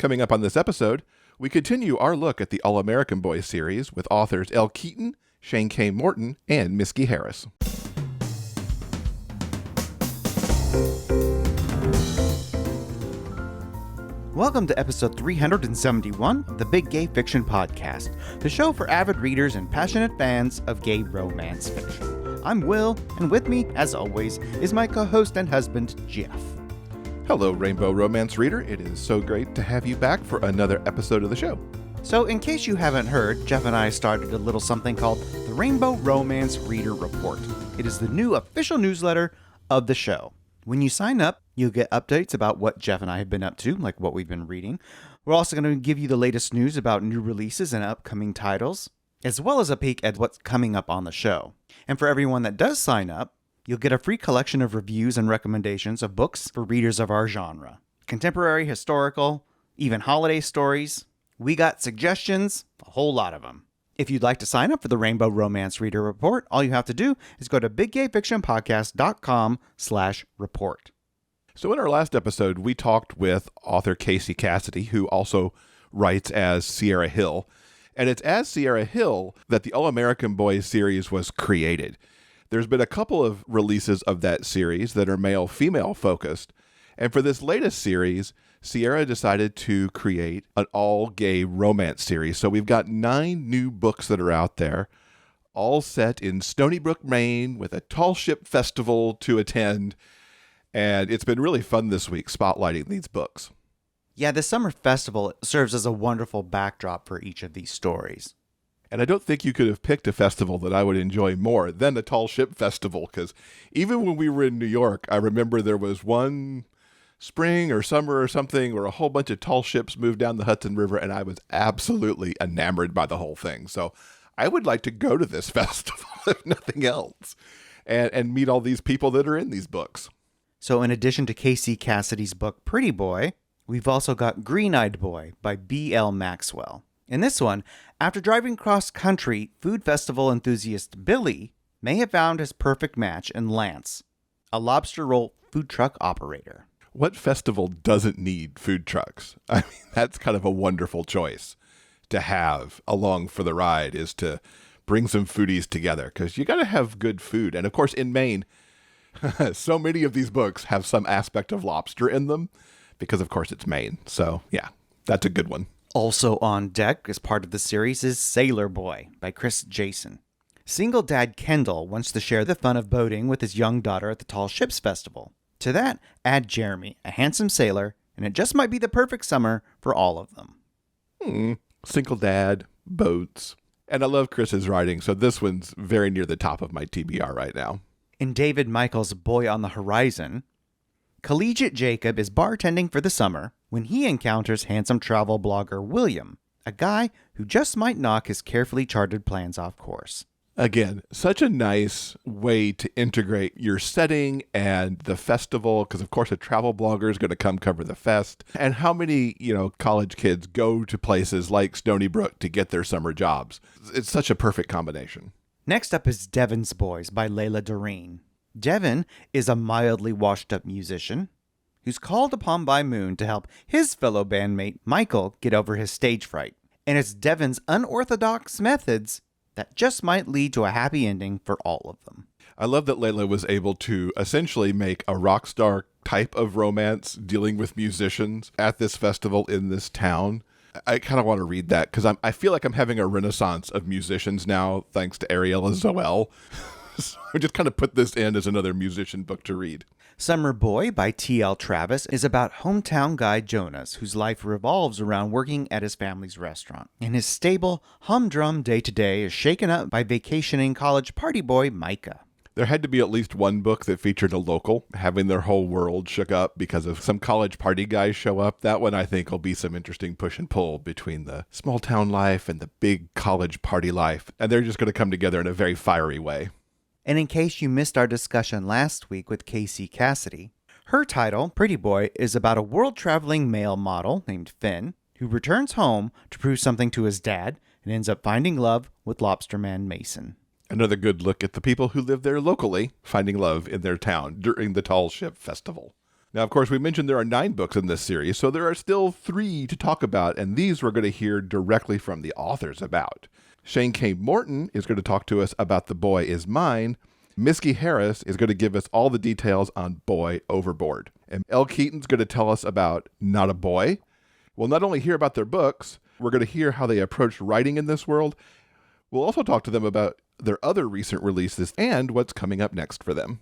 Coming up on this episode, we continue our look at the All-American Boys series with authors Elle Keaton, Shane K. Morton, and Miski Harris. Welcome to episode 371 of the Big Gay Fiction Podcast, the show for avid readers and passionate fans of gay romance fiction. I'm Will, and with me, as always, is my co-host and husband, Jeff. Hello, Rainbow Romance reader. It is so great to have you back for another episode of the show. So, in case you haven't heard, Jeff and I started a little something called the Rainbow Romance Reader Report. It is the new official newsletter of the show. When you sign up, you'll get updates about what Jeff and I have been up to, like what we've been reading. We're also going to give you the latest news about new releases and upcoming titles, as well as a peek at what's coming up on the show. And for everyone that does sign up, you'll get a free collection of reviews and recommendations of books for readers of our genre. Contemporary, historical, even holiday stories. We got suggestions, a whole lot of them. If you'd like to sign up for the Rainbow Romance Reader Report, all you have to do is go to biggayfictionpodcast.com/report. So in our last episode, we talked with author Casey Cassidy, who also writes as Sierra Hill. And it's as Sierra Hill that the All-American Boys series was created. There's been a couple of releases of that series that are male-female focused. And for this latest series, Sierra decided to create an all-gay romance series. So we've got 9 new books that are out there, all set in Stony Brook, Maine, with a tall ship festival to attend. And it's been really fun this week spotlighting these books. Yeah, the summer festival serves as a wonderful backdrop for each of these stories. And I don't think you could have picked a festival that I would enjoy more than the Tall Ship Festival, because even when we were in New York, I remember there was one spring or summer or something where a whole bunch of tall ships moved down the Hudson River, and I was absolutely enamored by the whole thing. So I would like to go to this festival, if nothing else, and meet all these people that are in these books. So in addition to Casey Cassidy's book Pretty Boy, we've also got Green-Eyed Boy by B.L. Maxwell. In this one, after driving cross-country, food festival enthusiast Billy may have found his perfect match in Lance, a lobster roll food truck operator. What festival doesn't need food trucks? I mean, that's kind of a wonderful choice to have along for the ride, is to bring some foodies together, because you got to have good food. And of course, in Maine, so many of these books have some aspect of lobster in them, because of course it's Maine. So yeah, that's a good one. Also on deck as part of the series is Sailor Boy by Chris Jason. Single dad Kendall wants to share the fun of boating with his young daughter at the Tall Ships Festival. To that, add Jeremy, a handsome sailor, and it just might be the perfect summer for all of them. Single dad, boats. And I love Chris's writing, so this one's very near the top of my TBR right now. In David Michael's Boy on the Horizon, collegiate Jacob is bartending for the summer when he encounters handsome travel blogger William, a guy who just might knock his carefully charted plans off course. Again, such a nice way to integrate your setting and the festival, because of course a travel blogger is going to come cover the fest. And how many, college kids go to places like Stony Brook to get their summer jobs? It's such a perfect combination. Next up is Devon's Boys by Layla Doreen. Devon is a mildly washed-up musician who's called upon by Moon to help his fellow bandmate Michael get over his stage fright. And it's Devon's unorthodox methods that just might lead to a happy ending for all of them. I love that Layla was able to essentially make a rock star type of romance dealing with musicians at this festival in this town. I kind of want to read that, because I feel like I'm having a renaissance of musicians now, thanks to Ariella Zoel. So I just kind of put this in as another musician book to read. Summer Boy by T.L. Travis is about hometown guy Jonas, whose life revolves around working at his family's restaurant. And his stable, humdrum day-to-day is shaken up by vacationing college party boy Micah. There had to be at least one book that featured a local having their whole world shook up because of some college party guys show up. That one, I think, will be some interesting push and pull between the small town life and the big college party life. And they're just going to come together in a very fiery way. And in case you missed our discussion last week with Casey Cassidy, her title, Pretty Boy, is about a world-traveling male model named Finn who returns home to prove something to his dad and ends up finding love with Lobsterman Mason. Another good look at the people who live there locally, finding love in their town during the Tall Ship Festival. Now, of course, we mentioned there are 9 books in this series, so there are still 3 to talk about, and these we're going to hear directly from the authors about. Shane K. Morton is going to talk to us about The Boy Is Mine. Miski Harris is going to give us all the details on Boy Overboard. And Elle Keaton's going to tell us about Not a Boy. We'll not only hear about their books, we're going to hear how they approached writing in this world. We'll also talk to them about their other recent releases and what's coming up next for them.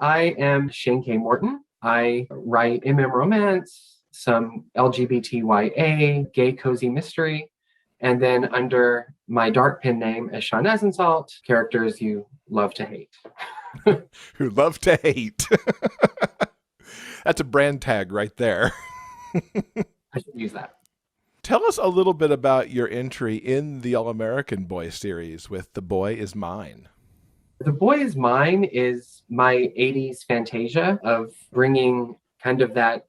I am Shane K. Morton. I write romance, some LGBTYA, gay cozy mystery, and then under my dark pen name as Sean Asensalt, characters you love to hate. Who love to hate. That's a brand tag right there. I should use that. Tell us a little bit about your entry in the All-American Boy series with The Boy Is Mine. The Boy Is Mine is my 80s fantasia of bringing kind of that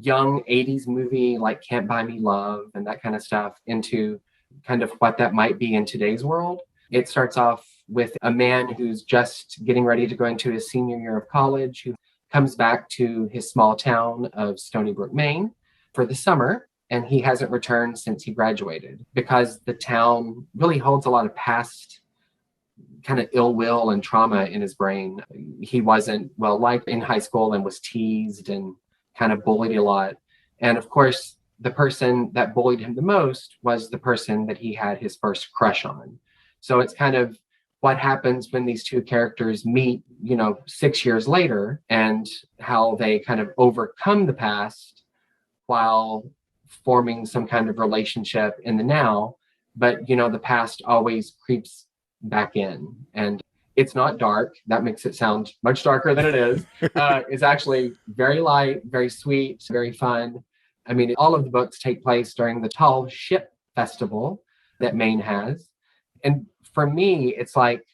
young 80s movie like Can't Buy Me Love and that kind of stuff into kind of what that might be in today's world. It starts off with a man who's just getting ready to go into his senior year of college, who comes back to his small town of Stony Brook, Maine for the summer. And he hasn't returned since he graduated because the town really holds a lot of past kind of ill will and trauma in his brain. He wasn't well liked in high school and was teased and kind of bullied a lot. And of course, the person that bullied him the most was the person that he had his first crush on. So it's kind of what happens when these two characters meet, 6 years later, and how they kind of overcome the past while forming some kind of relationship in the now. But, the past always creeps back in, and it's not dark. That makes it sound much darker than it is. It's actually very light, very sweet, very fun. I mean, all of the books take place during the Tall Ship Festival that Maine has. And for me, it's like,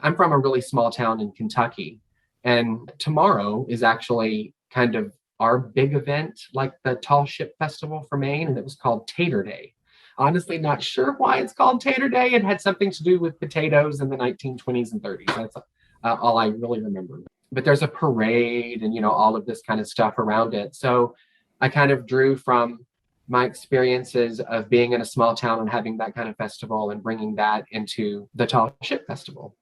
I'm from a really small town in Kentucky, and tomorrow is actually kind of our big event, like the Tall Ship Festival for Maine, and it was called Tater Day. Honestly, not sure why it's called Tater Day. It had something to do with potatoes in the 1920s and 30s. That's all I really remember. But there's a parade and, all of this kind of stuff around it. So I kind of drew from my experiences of being in a small town and having that kind of festival and bringing that into the Tall Ship Festival.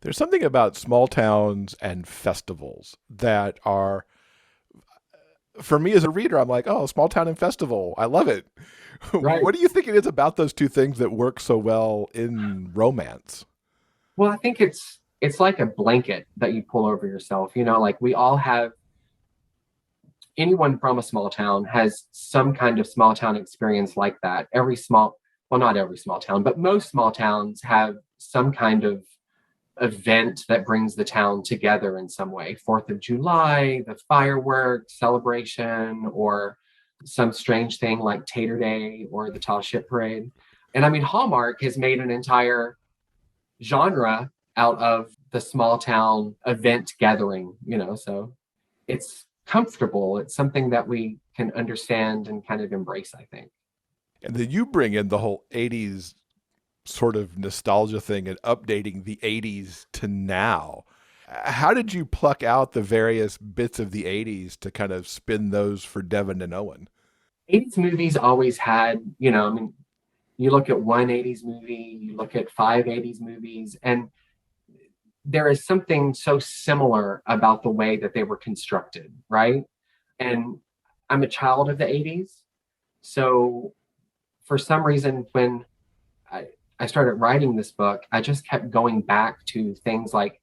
There's something about small towns and festivals that are, for me as a reader, I'm like, oh, small town and festival. I love it. Right. What do you think it is about those two things that work so well in romance? Well, I think it's like a blanket that you pull over yourself. Like we all have, anyone from a small town has some kind of small town experience like that. Not every small town, but most small towns have some kind of event that brings the town together in some way. 4th of July, the fireworks celebration, or some strange thing like Tater Day or the Tall Ship Parade. And I mean, Hallmark has made an entire genre out of the small town event gathering, so it's comfortable. It's something that we can understand and kind of embrace, I think. And then you bring in the whole 80s sort of nostalgia thing and updating the 80s to now. How did you pluck out the various bits of the 80s to kind of spin those for Devin and Owen? 80s movies always had, you look at one 80s movie, you look at 5 80s movies, and there is something so similar about the way that they were constructed, right? And I'm a child of the 80s. So for some reason, when I started writing this book, I just kept going back to things like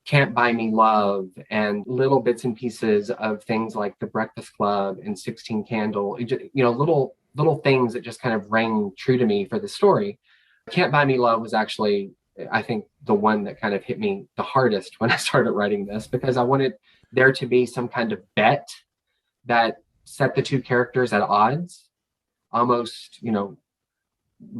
Can't Buy Me Love and little bits and pieces of things like The Breakfast Club and 16 Candle, little things that just kind of rang true to me for the story. Can't Buy Me Love was actually, I think, the one that kind of hit me the hardest when I started writing this, because I wanted there to be some kind of bet that set the two characters at odds, almost,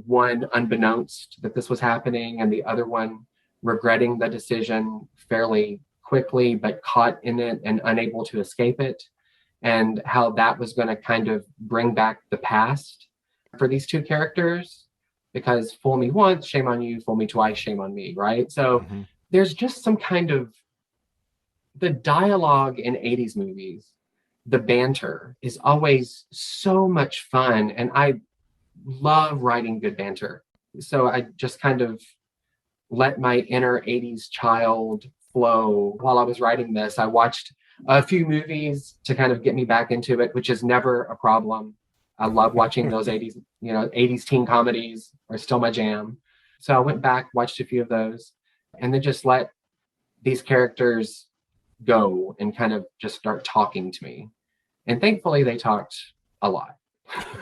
one unbeknownst that this was happening and the other one regretting the decision fairly quickly, but caught in it and unable to escape it, and how that was going to kind of bring back the past for these two characters, because fool me once, shame on you, fool me twice, shame on me, right? So there's just some kind of The dialogue in 80s movies, the banter is always so much fun. And I love writing good banter. So I just kind of let my inner 80s child flow while I was writing this. I watched a few movies to kind of get me back into it, which is never a problem. I love watching those 80s, 80s teen comedies are still my jam. So I went back, watched a few of those, and then just let these characters go and kind of just start talking to me. And thankfully, they talked a lot.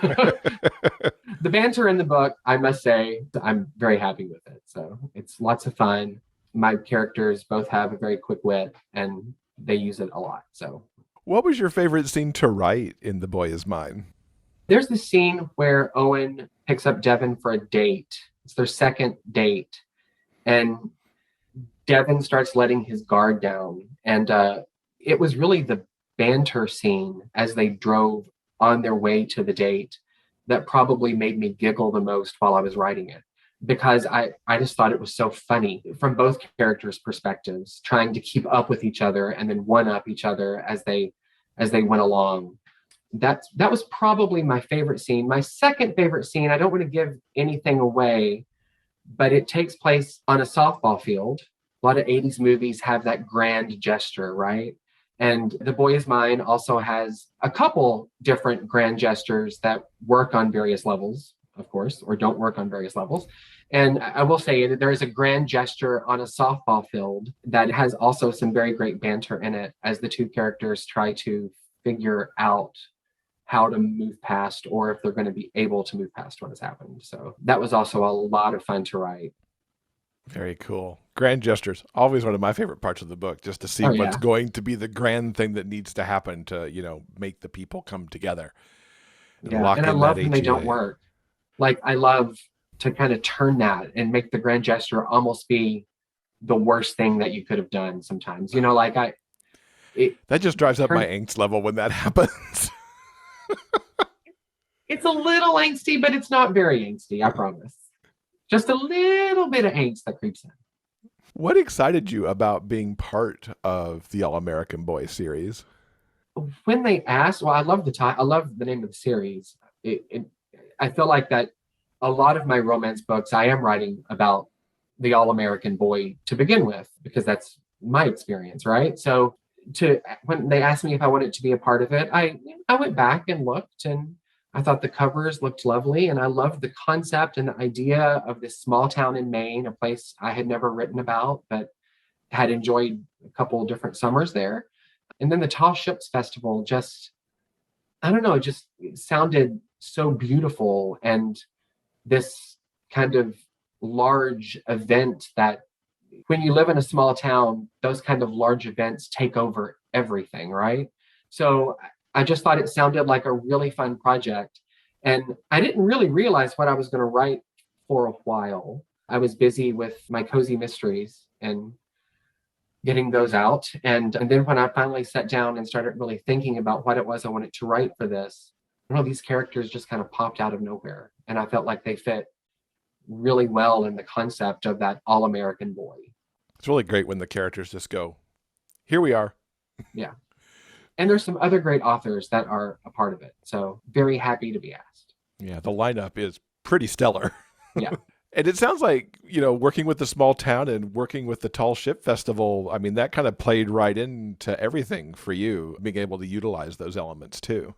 The banter in the book, I must say, I'm very happy with it. So it's lots of fun. My characters both have a very quick wit and they use it a lot. So, what was your favorite scene to write in The Boy Is Mine? There's the scene where Owen picks up Devin for a date. It's their second date. And Devin starts letting his guard down. And it was really the banter scene as they drove on their way to the date that probably made me giggle the most while I was writing it, because I just thought it was so funny from both characters' perspectives, trying to keep up with each other and then one up each other as they went along. That was probably my favorite scene. My second favorite scene, I don't want to give anything away, but it takes place on a softball field. A lot of 80s movies have that grand gesture, right? And The Boy Is Mine also has a couple different grand gestures that work on various levels, of course, or don't work on various levels. And I will say that there is a grand gesture on a softball field that has also some very great banter in it as the two characters try to figure out how to move past, or if they're going to be able to move past what has happened. So that was also a lot of fun to write. Very cool. Grand gestures, always one of my favorite parts of the book, just to see what's going to be the grand thing that needs to happen to, make the people come together. And I love when they don't work. Like, I love to kind of turn that and make the grand gesture almost be the worst thing that you could have done sometimes. That just drives up my angst level when that happens. It's a little angsty, but it's not very angsty, I promise. Just a little bit of angst that creeps in. What excited you about being part of the All-American Boy series? When they asked, I love I love the name of the series. I feel like that a lot of my romance books, I am writing about the All-American Boy to begin with, because that's my experience, right? So when they asked me if I wanted to be a part of it, I went back and looked, and I thought the covers looked lovely, and I loved the concept and the idea of this small town in Maine, a place I had never written about, but had enjoyed a couple of different summers there. And then the Tall Ships Festival it sounded so beautiful, and this kind of large event that when you live in a small town, those kind of large events take over everything, right? So I just thought it sounded like a really fun project. And I didn't really realize what I was going to write for a while. I was busy with my cozy mysteries and getting those out. And then when I finally sat down and started really thinking about what it was I wanted to write for this, these characters just kind of popped out of nowhere. And I felt like they fit really well in the concept of that all-American boy. It's really great when the characters just go, here we are. Yeah. And there's some other great authors that are a part of it. So very happy to be asked. Yeah, the lineup is pretty stellar. Yeah. And it sounds like, working with the small town and working with the Tall Ship Festival, I mean, that kind of played right into everything for you, being able to utilize those elements too.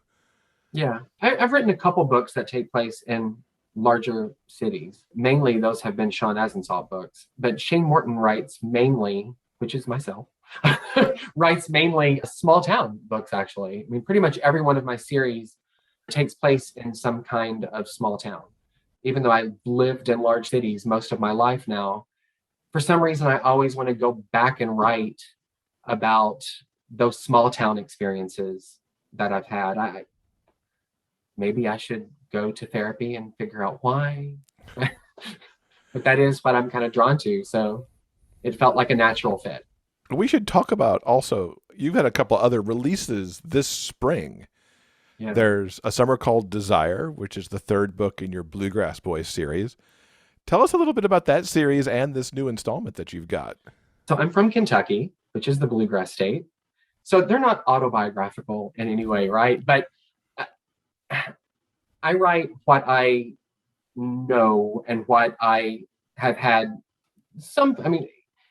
Yeah. I've written a couple books that take place in larger cities. Mainly those have been Sean Asensalt books. But Shane Morton writes mainly, which is myself, writes mainly small town books, actually. I mean, pretty much every one of my series takes place in some kind of small town. Even though I've lived in large cities most of my life now, for some reason, I always want to go back and write about those small town experiences that I've had. Maybe I should go to therapy and figure out why. But that is what I'm kind of drawn to. So it felt like a natural fit. We should talk about also, you've had a couple other releases this spring. Yeah. There's A Summer Called Desire, which is the third book in your Bluegrass Boys series. Tell us a little bit about that series and this new installment that you've got. So I'm from Kentucky, which is the bluegrass state. So they're not autobiographical in any way, right? But I write what I know and what I have had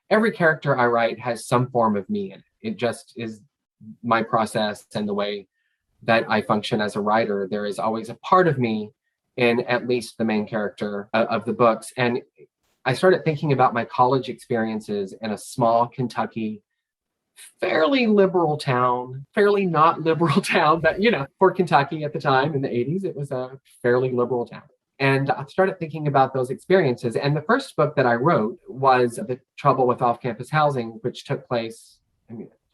every character I write has some form of me in it. It just is my process and the way that I function as a writer. There is always a part of me in at least the main character of the books. And I started thinking about my college experiences in a small Kentucky, fairly liberal town, fairly not liberal town, but for Kentucky at the time in the 80s, it was a fairly liberal town. And I started thinking about those experiences. And the first book that I wrote was The Trouble with Off-Campus Housing, which took place,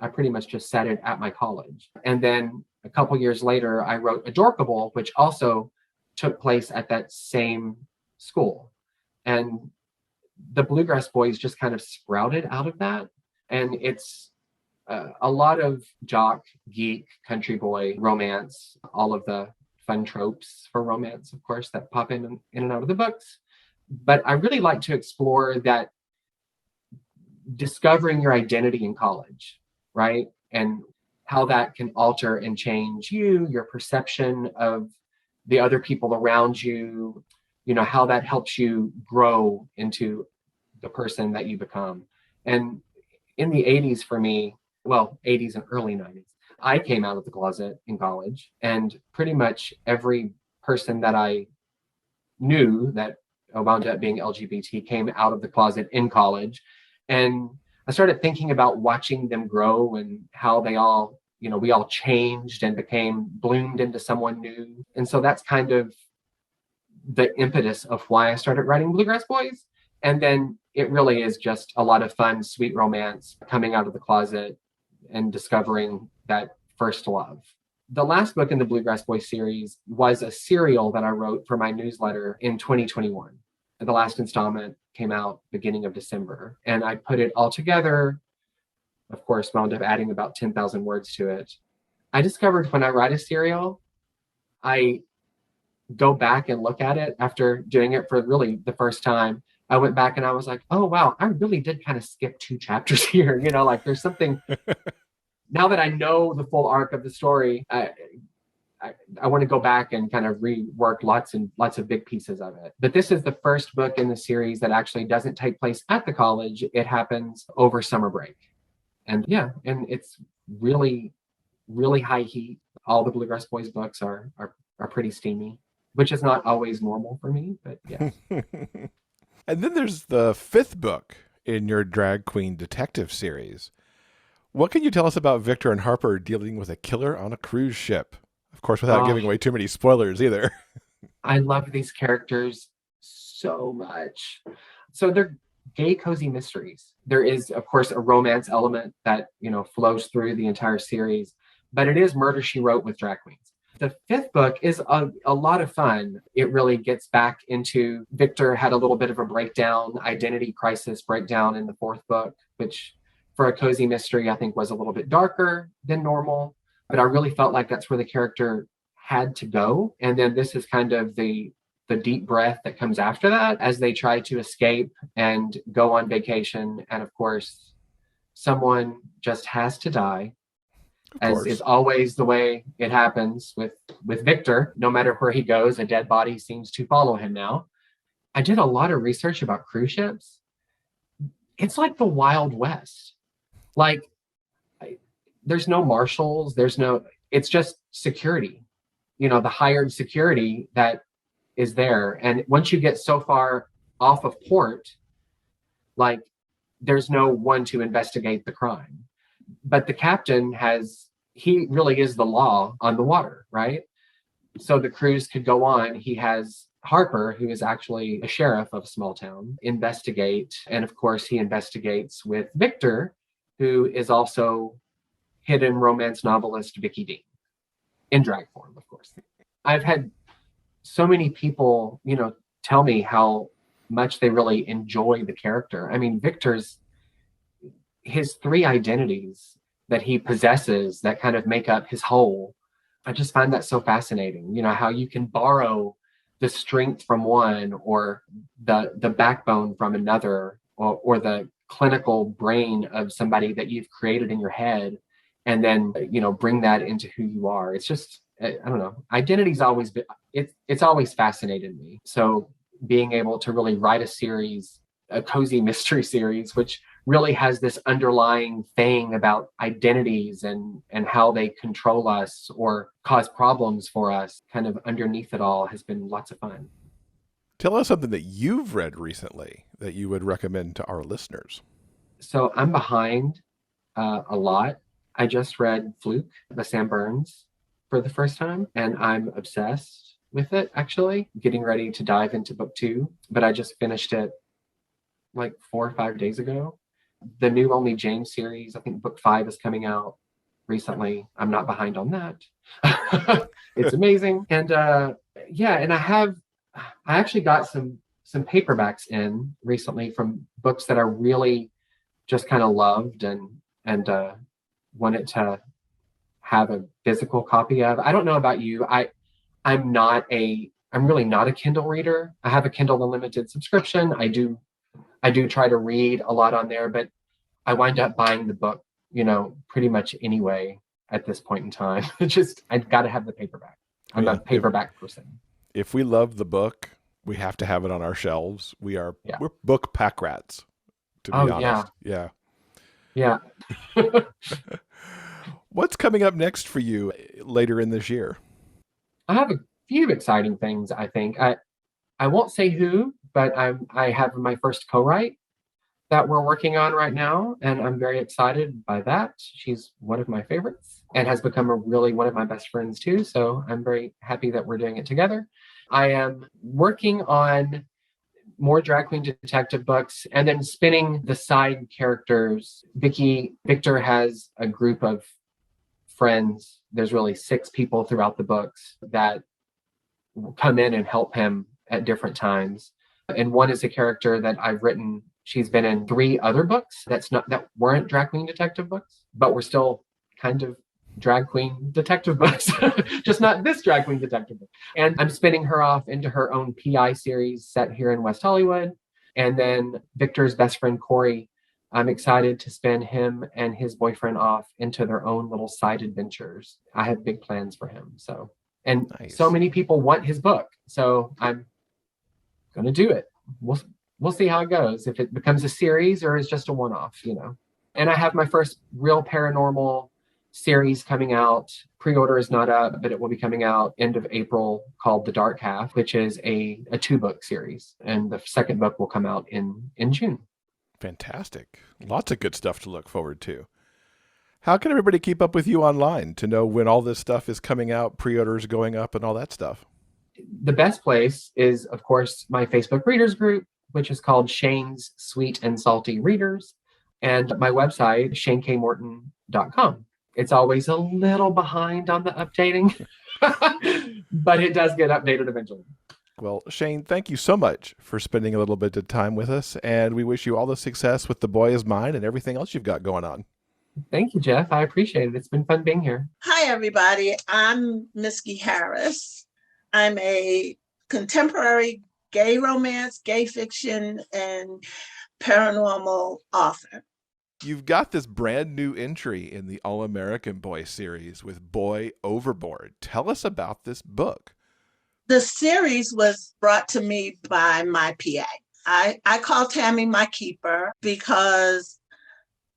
I pretty much just set it at my college. And then a couple years later, I wrote Adorkable, which also took place at that same school. And the Bluegrass Boys just kind of sprouted out of that. And it's a lot of jock, geek, country boy romance, all of the fun tropes for romance, of course, that pop in and out of the books. But I really like to explore that discovering your identity in college, right? And how that can alter and change you, your perception of the other people around you, how that helps you grow into the person that you become. And in the 80s for me, 80s and early 90s, I came out of the closet in college, and pretty much every person that I knew that wound up being LGBT came out of the closet in college. And I started thinking about watching them grow and how they all, we all changed and bloomed into someone new. And so that's kind of the impetus of why I started writing Bluegrass Boys. And then it really is just a lot of fun, sweet romance, coming out of the closet and discovering that first love. The last book in the Bluegrass Boys series was a serial that I wrote for my newsletter in 2021. The last installment came out beginning of December, and I put it all together. Of course, wound up adding about 10,000 words to it. I discovered when I write a serial, I go back and look at it after doing it for really the first time. I went back and I was like, oh, wow, I really did kind of skip 2 chapters here. Like there's something, now that I know the full arc of the story, I want to go back and kind of rework lots of big pieces of it. But this is the first book in the series that actually doesn't take place at the college. It happens over summer break. And and it's really, really high heat. All the Bluegrass Boys books are pretty steamy, which is not always normal for me, but yeah. And then there's the 5th book in your drag queen detective series. What can you tell us about Victor and Harper dealing with a killer on a cruise ship? Of course, without giving away too many spoilers either. I love these characters so much. So they're gay, cozy mysteries. There is, of course, a romance element that, flows through the entire series, but it is Murder, She Wrote with drag queens. The 5th book is a lot of fun. It really gets back into, Victor had a little bit of a breakdown, identity crisis breakdown in the 4th book, which for a cozy mystery, I think was a little bit darker than normal. But I really felt like that's where the character had to go. And then this is kind of the deep breath that comes after that as they try to escape and go on vacation. And of course, someone just has to die, as is always the way it happens with Victor. No matter where he goes, a dead body seems to follow him now. I did a lot of research about cruise ships. It's like the Wild West. Like, there's no marshals, it's just security, the hired security that is there. And once you get so far off of port, like, there's no one to investigate the crime. But the captain he really is the law on the water, right? So the cruise could go on. He has Harper, who is actually a sheriff of a small town, investigate. And of course, he investigates with Victor, who is also hidden romance novelist Vicky Dean, in drag form, of course. I've had so many people, tell me how much they really enjoy the character. I mean, his 3 identities that he possesses that kind of make up his whole. I just find that so fascinating. How you can borrow the strength from one, or the backbone from another, or the clinical brain of somebody that you've created in your head, and then, bring that into who you are. It's just, I don't know. Identity's always been, it's always fascinated me. So being able to really write a series, a cozy mystery series, which really has this underlying thing about identities and how they control us or cause problems for us, kind of underneath it all, has been lots of fun. Tell us something that you've read recently that you would recommend to our listeners. So I'm behind a lot. I just read Fluke by Sam Burns for the first time, and I'm obsessed with it, actually, getting ready to dive into book 2. But I just finished it like 4 or 5 days ago. The new Only James series, I think book 5 is coming out recently. I'm not behind on that. It's amazing. And and I actually got some paperbacks in recently from books that I really just kind of loved and wanted to have a physical copy of. I don't know about you. I'm really not a Kindle reader. I have a Kindle Unlimited subscription. I do try to read a lot on there, but I wind up buying the book, pretty much anyway at this point in time. It's just, I've got to have the paperback. I'm a paperback person. If we love the book, we have to have it on our shelves. We're book pack rats, to be honest. Yeah. What's coming up next for you later in this year? I have a few exciting things, I think. I won't say who, but I have my first co-write that we're working on right now, and I'm very excited by that. She's one of my favorites and has become one of my best friends too, so I'm very happy that we're doing it together. I am working on more drag queen detective books and then spinning the side characters. Victor has a group of friends. There's really 6 people throughout the books that come in and help him at different times. And one is a character that I've written. She's been in 3 other books that weren't drag queen detective books, but were still kind of drag queen detective books, just not this drag queen detective book. And I'm spinning her off into her own PI series set here in West Hollywood. And then Victor's best friend, Corey, I'm excited to spin him and his boyfriend off into their own little side adventures. I have big plans for him. So many people want his book. So I'm going to do it. We'll see how it goes. If it becomes a series or is just a one-off, And I have my first real paranormal series coming out. Pre-order is not up, but it will be coming out end of April, called The Dark Half, which is a 2-book series. And the second book will come out in June. Fantastic. Lots of good stuff to look forward to. How can everybody keep up with you online to know when all this stuff is coming out, pre-orders going up and all that stuff? The best place is, of course, my Facebook readers group, which is called Shane's Sweet and Salty Readers, and my website, shanekmorton.com. It's always a little behind on the updating, but it does get updated eventually. Well, Shane, thank you so much for spending a little bit of time with us, and we wish you all the success with The Boy Is Mine and everything else you've got going on. Thank you, Jeff. I appreciate it. It's been fun being here. Hi, everybody. I'm Miski Harris. I'm a contemporary gay romance, gay fiction, and paranormal author. You've got this brand new entry in the All-American Boy series with Boy Overboard. Tell us about this book. The series was brought to me by my PA. I call Tammy my keeper because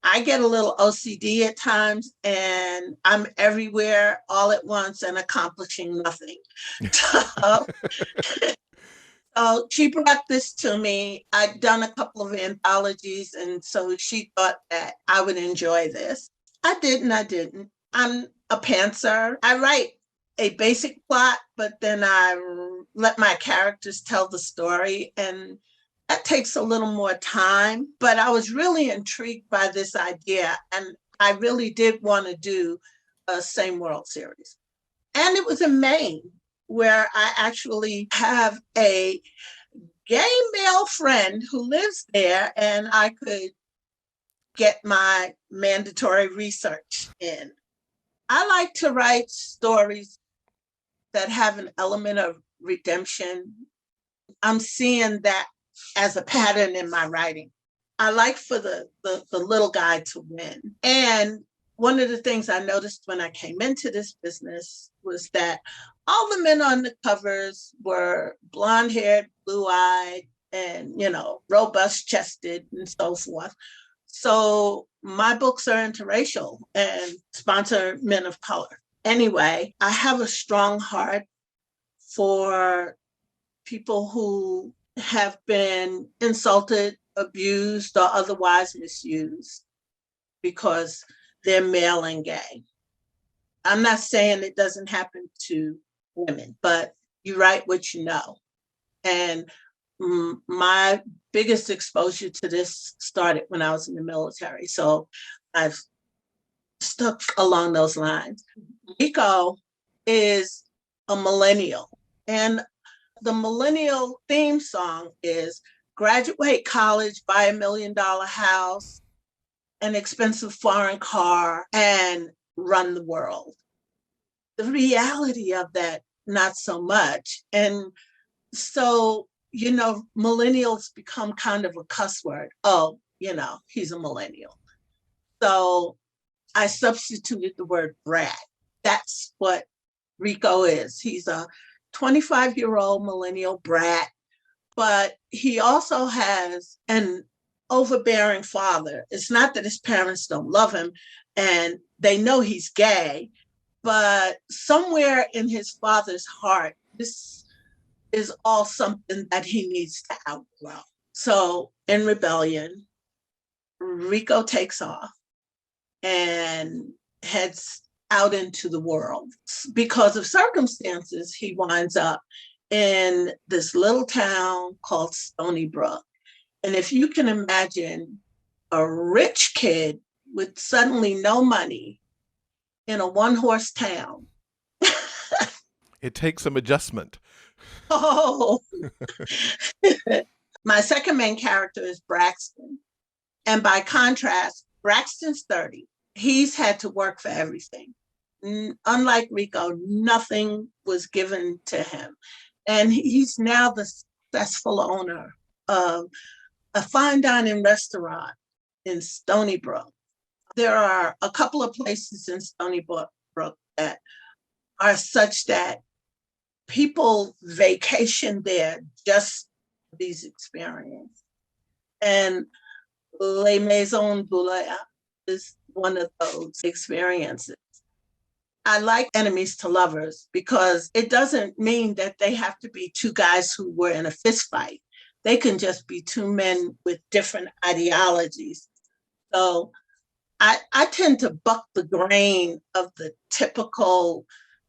I get a little OCD at times and I'm everywhere all at once and accomplishing nothing. So she brought this to me. I'd done a couple of anthologies, and so she thought that I would enjoy this. I didn't. I'm a pantser. I write a basic plot, but then I let my characters tell the story, and that takes a little more time. But I was really intrigued by this idea, and I really did want to do a Same World series. And it was in Maine, where I actually have a gay male friend who lives there, and I could get my mandatory research in. I like to write stories that have an element of redemption. I'm seeing that as a pattern in my writing. I like for the little guy to win. And one of the things I noticed when I came into this business was that all the men on the covers were blonde haired, blue eyed, and, robust chested and so forth. So my books are interracial and sponsor men of color. Anyway, I have a strong heart for people who have been insulted, abused, or otherwise misused because they're male and gay. I'm not saying it doesn't happen to women, but you write what you know. And my biggest exposure to this started when I was in the military. So I've stuck along those lines. Rico is a millennial, and the millennial theme song is graduate college, buy $1 million house, an expensive foreign car, and run the world. The reality of that, not so much. And so, millennials become kind of a cuss word. Oh, he's a millennial. So I substituted the word brat. That's what Rico is. He's a 25-year-old millennial brat, but he also has an overbearing father. It's not that his parents don't love him and they know he's gay, but somewhere in his father's heart, this is all something that he needs to outgrow. So in rebellion, Rico takes off and heads out into the world. Because of circumstances, he winds up in this little town called Stony Brook. And if you can imagine a rich kid with suddenly no money in a one-horse town. It takes some adjustment. Oh, my second main character is Braxton. And by contrast, Braxton's 30. He's had to work for everything. Unlike Rico, nothing was given to him. And he's now the successful owner of a fine dining restaurant in Stony Brook. There are a couple of places in Stony Brook that are such that people vacation there just for these experiences. And Les Maisons Boulaya is one of those experiences. I like enemies to lovers because it doesn't mean that they have to be two guys who were in a fist fight. They can just be two men with different ideologies. So I tend to buck the grain of the typical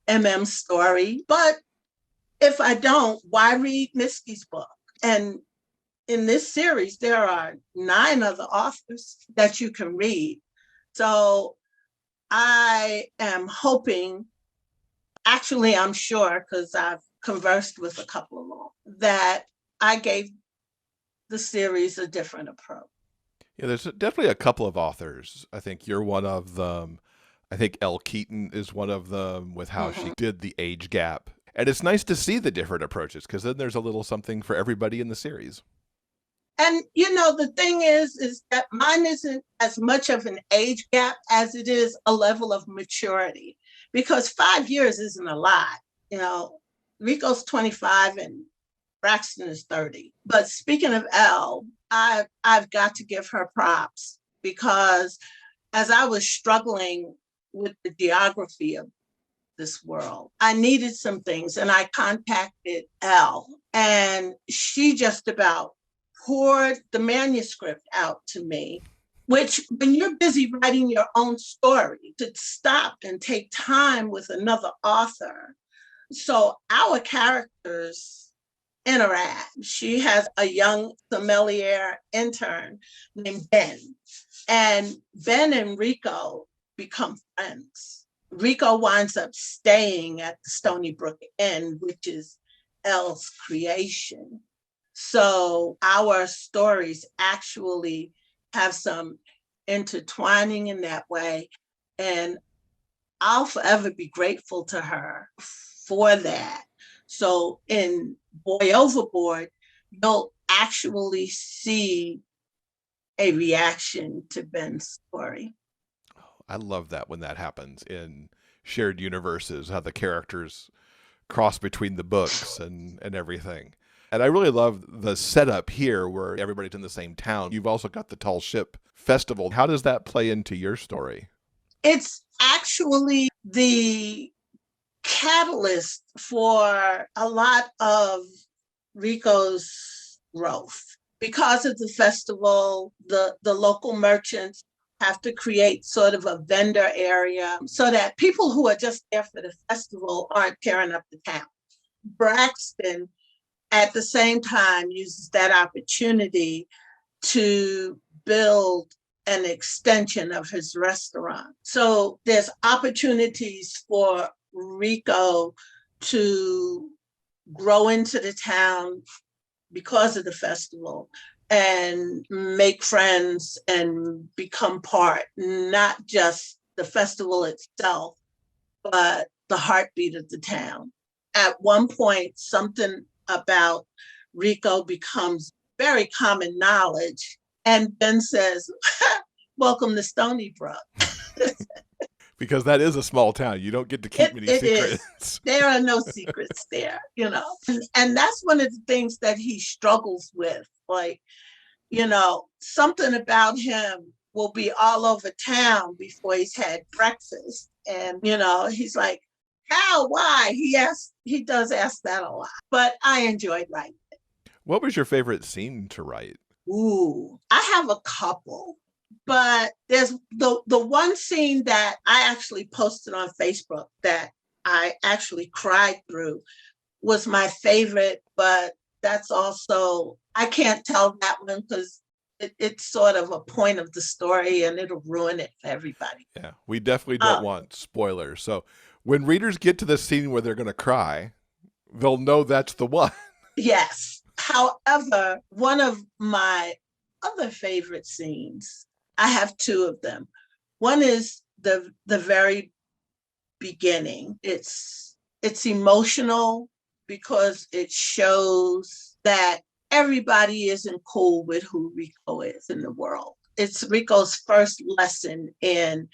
MM story, but if I don't, why read Miski's book? And in this series, there are 9 other authors that you can read. So I am hoping, actually, I'm sure, because I've conversed with a couple of them, that I gave the series a different approach. Yeah, there's definitely a couple of authors. I think you're one of them. I think Elle Keaton is one of them with how she did the age gap. And it's nice to see the different approaches because then there's a little something for everybody in the series. And, the thing is that mine isn't as much of an age gap as it is a level of maturity, because 5 years isn't a lot. Rico's 25 and Braxton is 30. But speaking of Elle, I've got to give her props because as I was struggling with the geography of this world, I needed some things and I contacted Elle, and she just about poured the manuscript out to me, which when you're busy writing your own story, to stop and take time with another author. So our characters interact. She has a young sommelier intern named Ben, and Ben and Rico become friends. Rico winds up staying at the Stony Brook Inn, which is Elle's creation. So our stories actually have some intertwining in that way. And I'll forever be grateful to her for that. So in Boy Overboard, you'll actually see a reaction to Ben's story. I love that when that happens in shared universes, how the characters cross between the books and everything. And I really love the setup here where everybody's in the same town. You've also got the Tall Ship Festival. How does that play into your story? It's actually the catalyst for a lot of Rico's growth. Because of the festival, the local merchants have to create sort of a vendor area so that people who are just there for the festival aren't tearing up the town. Braxton, at the same time, uses that opportunity to build an extension of his restaurant. So there's opportunities for Rico to grow into the town because of the festival and make friends and become part, not just the festival itself, but the heartbeat of the town. At one point, something about Rico becomes very common knowledge, and Ben says, welcome to Stony Brook. Because that is a small town. You don't get to keep many secrets. There are no secrets there, you know. And that's one of the things that he struggles with. Like, you know, something about him will be all over town before he's had breakfast. And, you know, he's like, how, why? He does ask that a lot. But I enjoyed writing it. What was your favorite scene to write? Ooh, I have a couple. But there's the one scene that I actually posted on Facebook that I actually cried through was my favorite, but that's also, I can't tell that one because it's sort of a point of the story and it'll ruin it for everybody. Yeah, we definitely don't want spoilers. So when readers get to the scene where they're going to cry, they'll know that's the one. Yes. However, one of my other favorite scenes, I have two of them. One is the very beginning. It's emotional because it shows that everybody isn't cool with who Rico is in the world. It's Rico's first lesson in,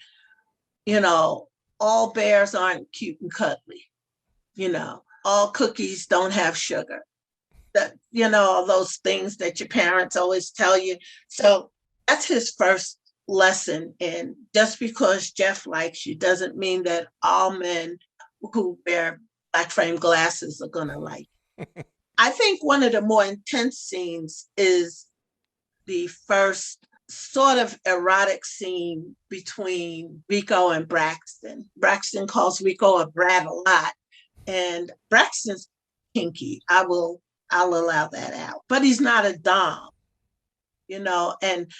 you know, all bears aren't cute and cuddly. You know, all cookies don't have sugar. That, you know, all those things that your parents always tell you. So that's his first lesson. And just because Jeff likes you doesn't mean that all men who wear black frame glasses are going to like you. I think one of the more intense scenes is the first sort of erotic scene between Rico and Braxton. Braxton calls Rico a brat a lot, and Braxton's kinky. I'll allow that out, but he's not a dom, you know, and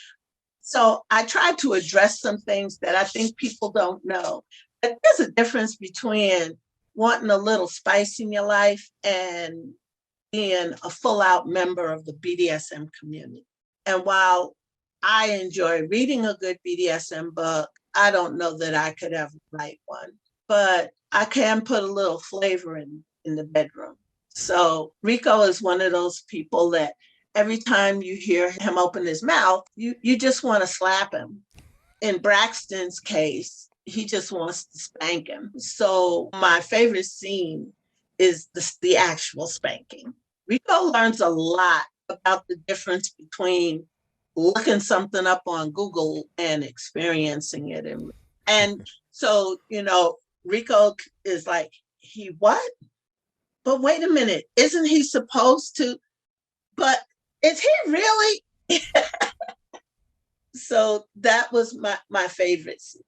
so I tried to address some things that I think people don't know. But there's a difference between wanting a little spice in your life and being a full-out member of the BDSM community. And while I enjoy reading a good BDSM book, I don't know that I could ever write one. But I can put a little flavor in the bedroom. So Rico is one of those people that every time you hear him open his mouth, you just want to slap him. In Braxton's case, he just wants to spank him. So my favorite scene is the actual spanking. Rico learns a lot about the difference between looking something up on Google and experiencing it. And so, you know, Rico is like, he what? But wait a minute, isn't he supposed to? But is he really? So that was my favorite scene.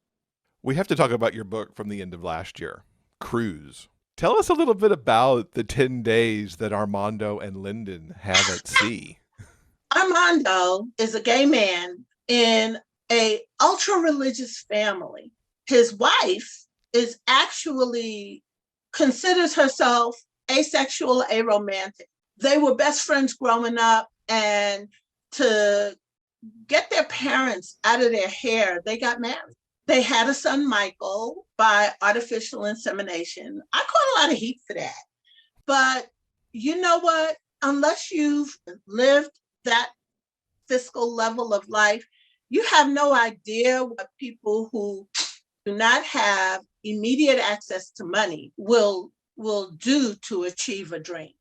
We have to talk about your book from the end of last year, Cruise. Tell us a little bit about the 10 days that Armando and Lyndon have at sea. Armando is a gay man in a ultra-religious family. His wife is actually considers herself asexual, aromantic. They were best friends growing up, and to get their parents out of their hair, they got married. They had a son, Michael, by artificial insemination. I caught a lot of heat for that. But you know what? Unless you've lived that fiscal level of life, you have no idea what people who do not have immediate access to money will do to achieve a dream.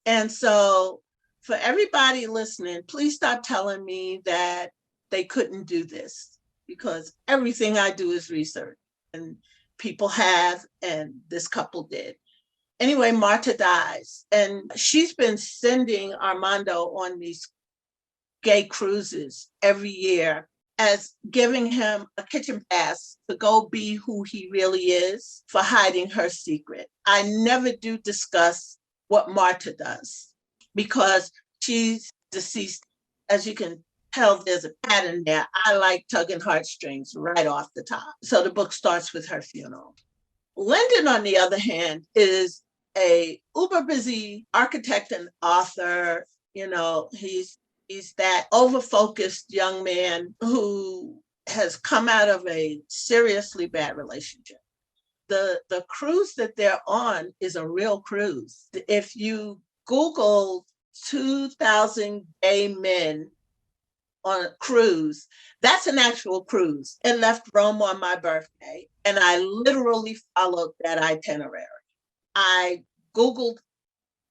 And so for everybody listening, please stop telling me that they couldn't do this, because everything I do is research, and people have, and this couple did. Anyway, Marta dies, and she's been sending Armando on these gay cruises every year as giving him a kitchen pass to go be who he really is for hiding her secret. I never do discuss what Marta does because she's deceased. As you can tell, there's a pattern there. I like tugging heartstrings right off the top. So the book starts with her funeral. Lyndon, on the other hand, is a uber busy architect and author. You know, he's that over-focused young man who has come out of a seriously bad relationship. The cruise that they're on is a real cruise. If you Google 2,000 gay men on a cruise, that's an actual cruise. It left Rome on my birthday, and I literally followed that itinerary. I Googled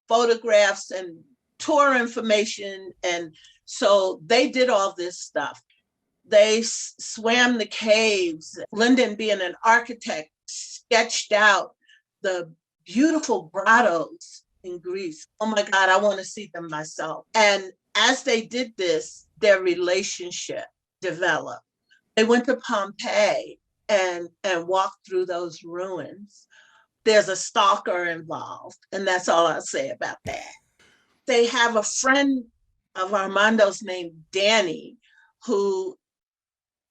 photographs and tour information, and so they did all this stuff. They swam the caves. Lyndon, being an architect, sketched out the beautiful grottos in Greece. Oh my God, I want to see them myself. And as they did this, their relationship developed. They went to Pompeii and walked through those ruins. There's a stalker involved, and that's all I'll say about that. They have a friend of Armando's named Danny, who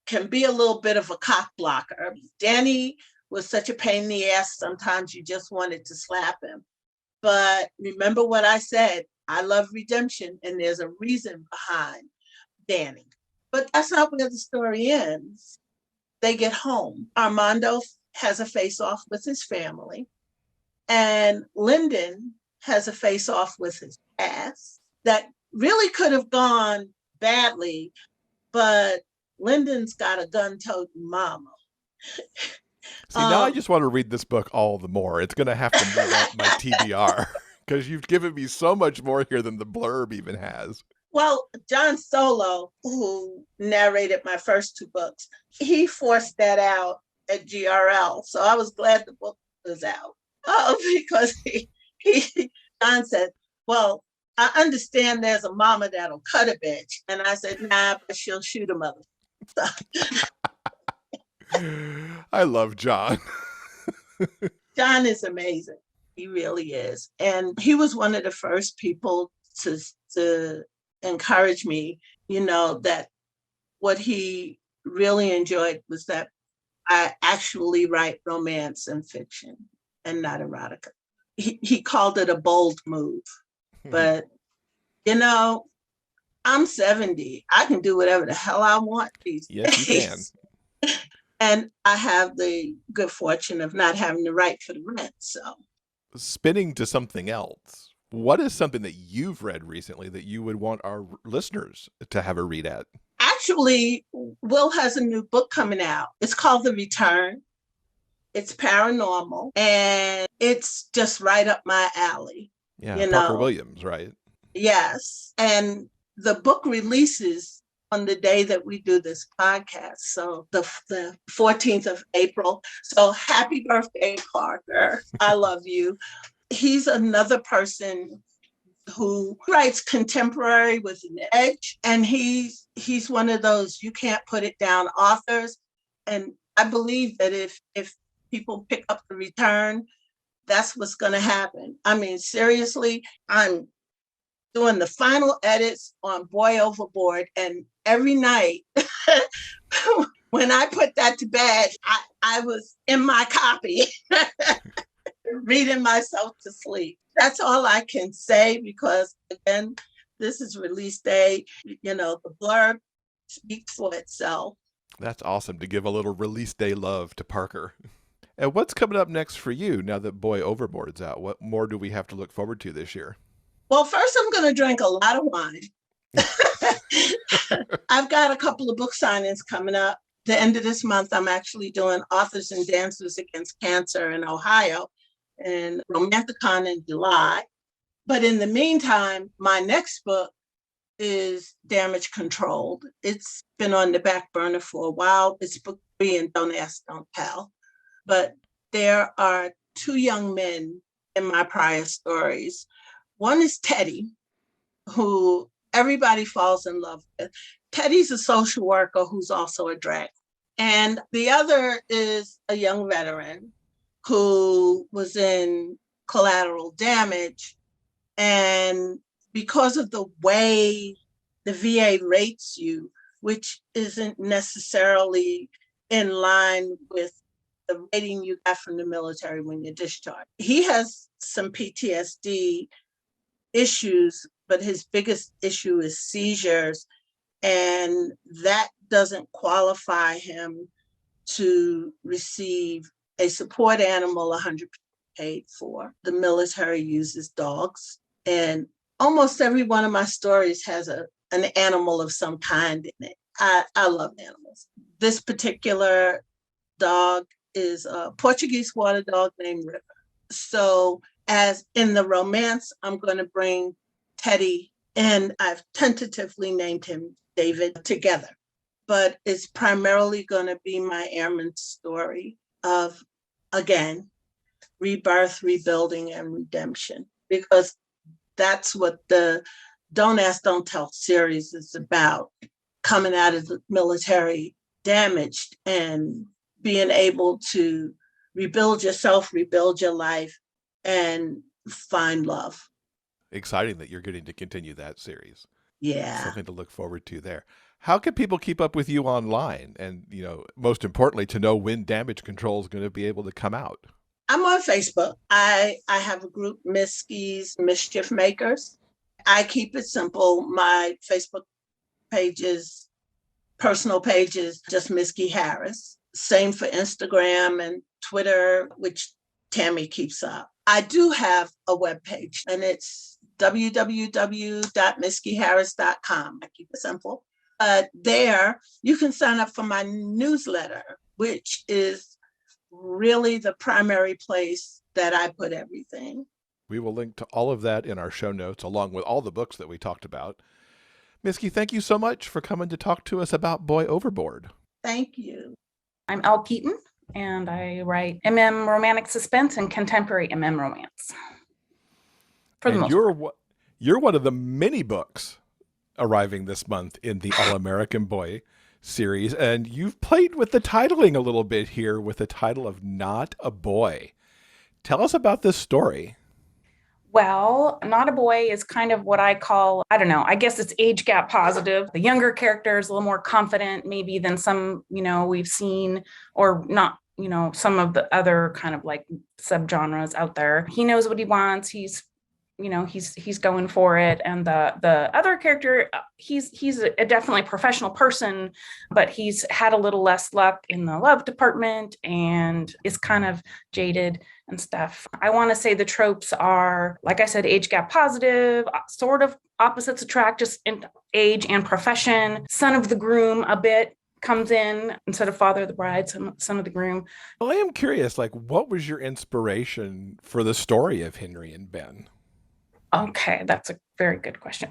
can be a little bit of a cock blocker. Danny was such a pain in the ass, sometimes you just wanted to slap him. But remember what I said, I love redemption, and there's a reason behind Danny. But that's not where the story ends. They get home. Armando has a face-off with his family, and Lyndon has a face-off with his past that really could have gone badly, but Lyndon's got a gun-toting mama. See, now I just want to read this book all the more. It's going to have to move up my TBR because you've given me so much more here than the blurb even has. Well, John Solo, who narrated my first two books, he forced that out at GRL. So I was glad the book was out because John said, well, I understand there's a mama that'll cut a bitch. And I said, nah, but she'll shoot a mother. So. I love John. John is amazing. He really is. And he was one of the first people to encourage me, you know, that what he really enjoyed was that I actually write romance and fiction and not erotica. He called it a bold move. But, you know, I'm 70. I can do whatever the hell I want these days. Yes, you can. And I have the good fortune of not having to write for the rent. So, spinning to something else, what is something that you've read recently that you would want our listeners to have a read at? Actually, Will has a new book coming out. It's called The Return. It's paranormal, and it's just right up my alley. Yeah, you Parker know? Williams, right? Yes. And the book releases on the day that we do this podcast. So the 14th of April. So happy birthday, Parker. I love you. He's another person who writes contemporary with an edge. And he's one of those you can't put it down authors. And I believe that if people pick up The Return, that's what's going to happen. I mean, seriously, I'm doing the final edits on Boy Overboard, and every night when I put that to bed, I was in my copy reading myself to sleep. That's all I can say because, again, this is release day. You know, the blurb speaks for itself. That's awesome to give a little release day love to Parker. And what's coming up next for you now that Boy Overboard's out? What more do we have to look forward to this year? Well, first I'm going to drink a lot of wine. I've got a couple of book signings coming up. The end of this month, I'm actually doing Authors and Dancers Against Cancer in Ohio and Romanticon in July. But in the meantime, my next book is Damage Controlled. It's been on the back burner for a while. It's book 3 and Don't Ask, Don't Tell. But there are 2 young men in my prior stories. One is Teddy, who everybody falls in love with. Teddy's a social worker who's also a drag. And the other is a young veteran who was in Collateral Damage. And because of the way the VA rates you, which isn't necessarily in line with the rating you got from the military when you're discharged. He has some PTSD issues, but his biggest issue is seizures. And that doesn't qualify him to receive a support animal 100% paid for. The military uses dogs. And almost every one of my stories has an animal of some kind in it. I love animals. This particular dog is a Portuguese water dog named River. So as in the romance, I'm going to bring Teddy, and I've tentatively named him David, together. But it's primarily going to be my airman story of, again, rebirth, rebuilding, and redemption, because that's what the Don't Ask, Don't Tell series is about. Coming out of the military damaged and being able to rebuild yourself, rebuild your life, and find love. Exciting that you're getting to continue that series. Yeah. Something to look forward to there. How can people keep up with you online? And, most importantly, to know when Damage Control is going to be able to come out. I'm on Facebook. I have a group, Miski's Mischief Makers. I keep it simple. My Facebook pages, personal pages, just Miski Harris. Same for Instagram and Twitter, which Tammy keeps up. I do have a webpage, and it's www.miskiharris.com. I keep it simple. There, you can sign up for my newsletter, which is really the primary place that I put everything. We will link to all of that in our show notes, along with all the books that we talked about. Miski, thank you so much for coming to talk to us about Boy Overboard. Thank you. I'm Elle Keaton, and I write romantic suspense and contemporary romance. For the most part. You're one of the many books arriving this month in the All-American Boy series, and you've played with the titling a little bit here with the title of Not a Boy. Tell us about this story. Well, Not a Boy is kind of what I call, I guess it's age gap positive. The younger character is a little more confident maybe than some, we've seen, or not, some of the other kind of like subgenres out there. He knows what he wants. He's going for it. And the other character, he's a definitely professional person, but he's had a little less luck in the love department and is kind of jaded and stuff. I want to say the tropes are, like I said, age gap positive, sort of opposites attract, just in age and profession. Son of the groom a bit comes in instead of father of the bride, son of the groom. Well, I am curious, what was your inspiration for the story of Henry and Ben? Okay, that's a very good question.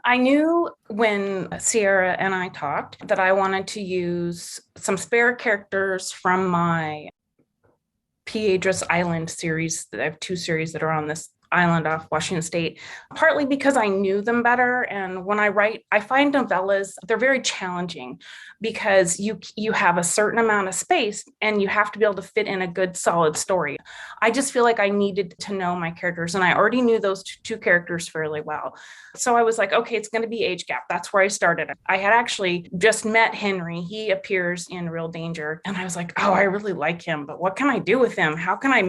I knew when Sierra and I talked that I wanted to use some spare characters from my Piedras Island series. I have 2 series that are on this island off Washington State, partly because I knew them better. And when I write, I find novellas, they're very challenging because you have a certain amount of space and you have to be able to fit in a good, solid story. I just feel like I needed to know my characters, and I already knew those 2 characters fairly well. So I was like, okay, it's going to be age gap. That's where I started. I had actually just met Henry. He appears in Real Danger. And I was like, oh, I really like him, but what can I do with him? How can I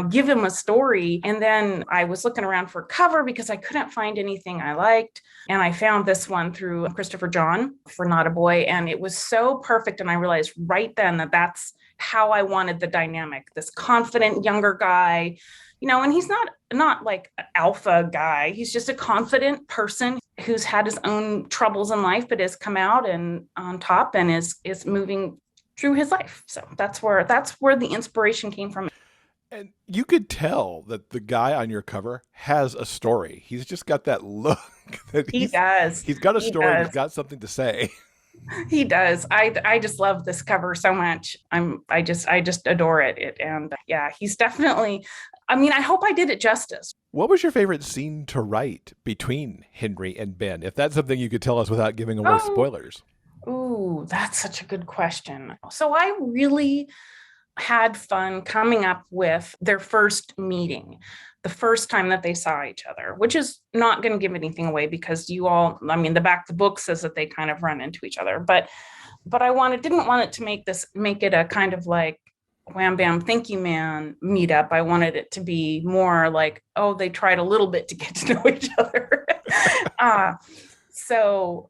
give him a story? And then I was looking around for cover because I couldn't find anything I liked. And I found this one through Christopher John for Not a Boy. And it was so perfect. And I realized right then that that's how I wanted the dynamic, this confident younger guy, and he's not like an alpha guy. He's just a confident person who's had his own troubles in life, but has come out and on top and is moving through his life. So that's where the inspiration came from. And you could tell that the guy on your cover has a story. He's just got that look that He does. He's got a story. Does. He's got something to say. He does. I just love this cover so much. I just adore it. And yeah, he's definitely, I hope I did it justice. What was your favorite scene to write between Henry and Ben? If that's something you could tell us without giving away spoilers. Ooh, that's such a good question. So I really had fun coming up with their first meeting, the first time that they saw each other, which is not going to give anything away because the back of the book says that they kind of run into each other, but I didn't want it to make it a kind of like wham bam thank you man meetup. I wanted it to be more like, oh, they tried a little bit to get to know each other. So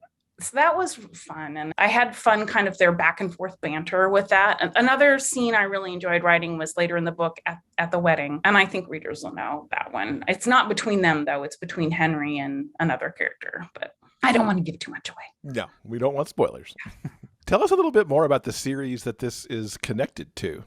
that was fun. And I had fun kind of their back and forth banter with that. And another scene I really enjoyed writing was later in the book at the wedding. And I think readers will know that one. It's not between them, though. It's between Henry and another character. But I don't want to give too much away. No, we don't want spoilers. Tell us a little bit more about the series that this is connected to.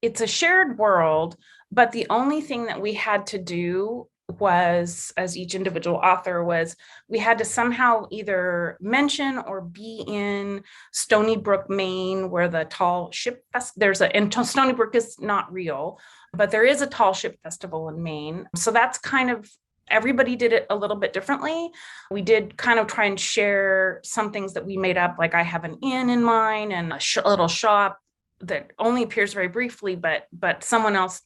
It's a shared world, but the only thing that we had to do was, as each individual author was, we had to somehow either mention or be in Stony Brook, Maine, where the Tall Ship and Stony Brook is not real, but there is a Tall Ship Festival in Maine. So that's kind of, everybody did it a little bit differently. We did kind of try and share some things that we made up, like I have an inn in mine and a little shop that only appears very briefly, but someone else,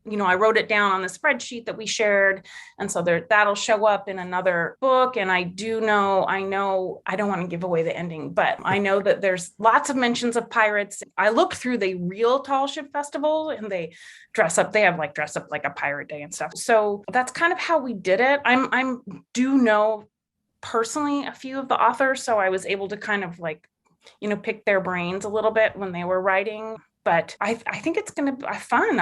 I wrote it down on the spreadsheet that we shared. And so that'll show up in another book. And I know, I don't want to give away the ending, but I know that there's lots of mentions of pirates. I looked through the real Tall Ship Festival and they dress up like a pirate day and stuff. So that's kind of how we did it. I do know personally a few of the authors, so I was able to kind of like, pick their brains a little bit when they were writing. But I think it's going to be fun.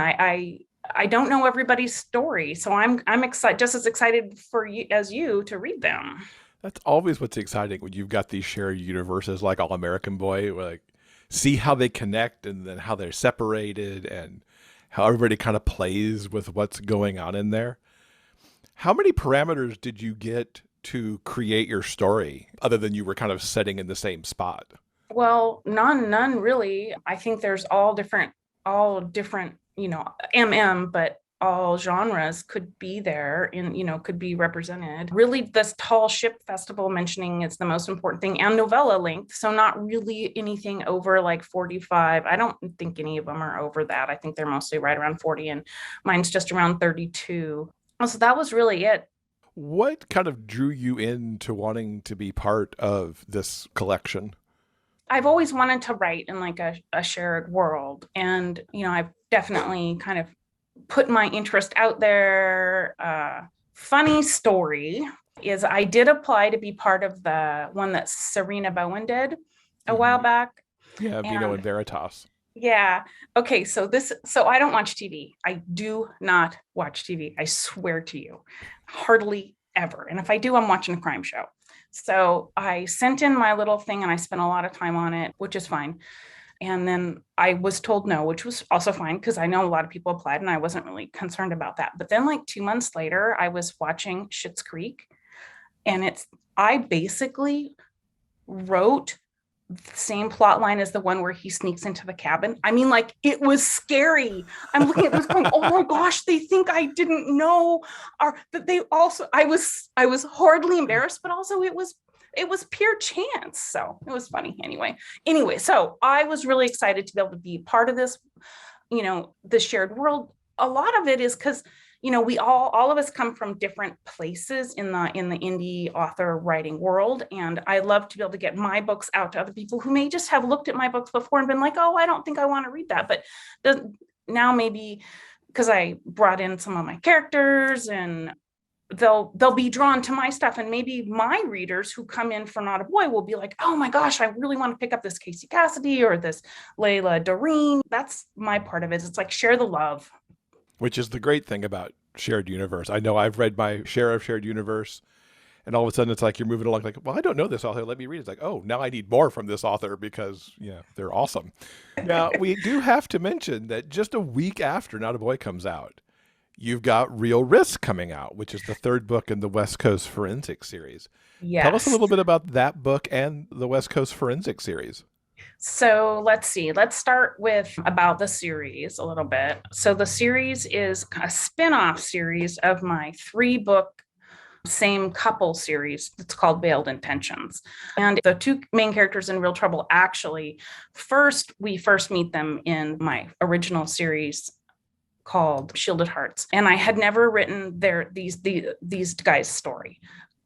I don't know everybody's story, so I'm excited, just as excited for you as you to read them. That's always what's exciting when you've got these shared universes like All American Boy, where like see how they connect and then how they're separated and how everybody kind of plays with what's going on in there. How many parameters did you get to create your story other than you were kind of setting in the same spot? Well, none really. I think there's all different, but all genres could be there and, could be represented. Really, this Tall Ship Festival mentioning is the most important thing, and novella length. So not really anything over like 45. I don't think any of them are over that. I think they're mostly right around 40 and mine's just around 32. So that was really it. What kind of drew you into wanting to be part of this collection? I've always wanted to write in like a shared world. And, I've definitely kind of put my interest out there. Funny story is I did apply to be part of the one that Serena Bowen did a while back. Yeah, Vino and Veritas. Yeah. Okay. So I don't watch TV. I do not watch TV. I swear to you, hardly ever. And if I do, I'm watching a crime show. So I sent in my little thing and I spent a lot of time on it, which is fine. And then I was told no, which was also fine because I know a lot of people applied and I wasn't really concerned about that. But then like 2 months later, I was watching Schitt's Creek and I basically wrote the same plot line as the one where he sneaks into the cabin. I mean, like, it was scary. I'm looking at this going, oh my gosh, they think I didn't know, or that they also, I was horribly embarrassed, but also it was pure chance. So it was funny anyway, so I was really excited to be able to be part of this, the shared world. A lot of it is because, we all of us come from different places in the indie author writing world. And I love to be able to get my books out to other people who may just have looked at my books before and been like, oh, I don't think I want to read that. But now maybe because I brought in some of my characters and they'll be drawn to my stuff, and maybe my readers who come in for Not a Boy will be like, oh my gosh, I really want to pick up this Casey Cassidy or this Layla Doreen. That's my part of it. It's like share the love. Which is the great thing about shared universe. I know I've read my share of shared universe, and all of a sudden it's like you're moving along like, well, I don't know this author. Let me read it. It's like, oh, now I need more from this author because, they're awesome. Now, we do have to mention that just a week after Not a Boy comes out, you've got Real Risk coming out, which is the third book in the West Coast Forensic series. Yes. Tell us a little bit about that book and the West Coast Forensic series. So let's see. Let's start with about the series a little bit. So the series is a spin-off series of my 3-book same couple series. It's called Veiled Intentions. And the 2 main characters in Real Trouble, actually, we first meet them in my original series called Shielded Hearts. And I had never written these guys' story.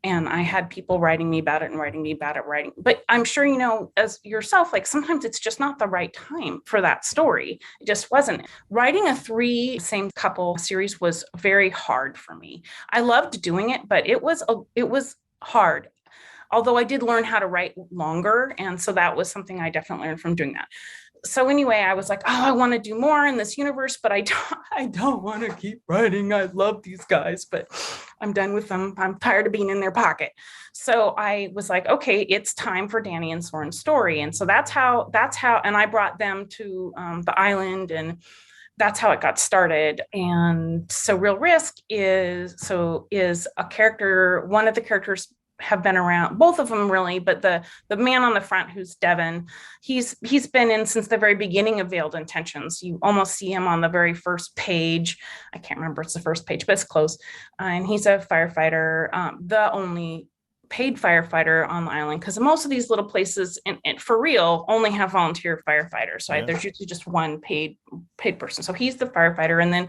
And I had people writing me about it and writing me about it. But I'm sure, as yourself, like sometimes it's just not the right time for that story. It just wasn't. Writing a 3 same couple series was very hard for me. I loved doing it, but it was hard. Although I did learn how to write longer. And so that was something I definitely learned from doing that. So anyway, I was like, oh, I want to do more in this universe, but I don't want to keep writing. I love these guys, but I'm done with them. I'm tired of being in their pocket. So I was like, okay, it's time for Danny and Soren's story. And so that's how, and I brought them to the island, and that's how it got started. And so Real Risk is a character, one of the characters have been around, both of them really, but the man on the front, who's Devin, he's been in since the very beginning of Veiled Intentions. You almost see him on the very first page. I can't remember it's the first page, but it's close. And he's a firefighter, the only paid firefighter on the island, because most of these little places, and for real, only have volunteer firefighters. So there's usually just one paid person. So he's the firefighter, and then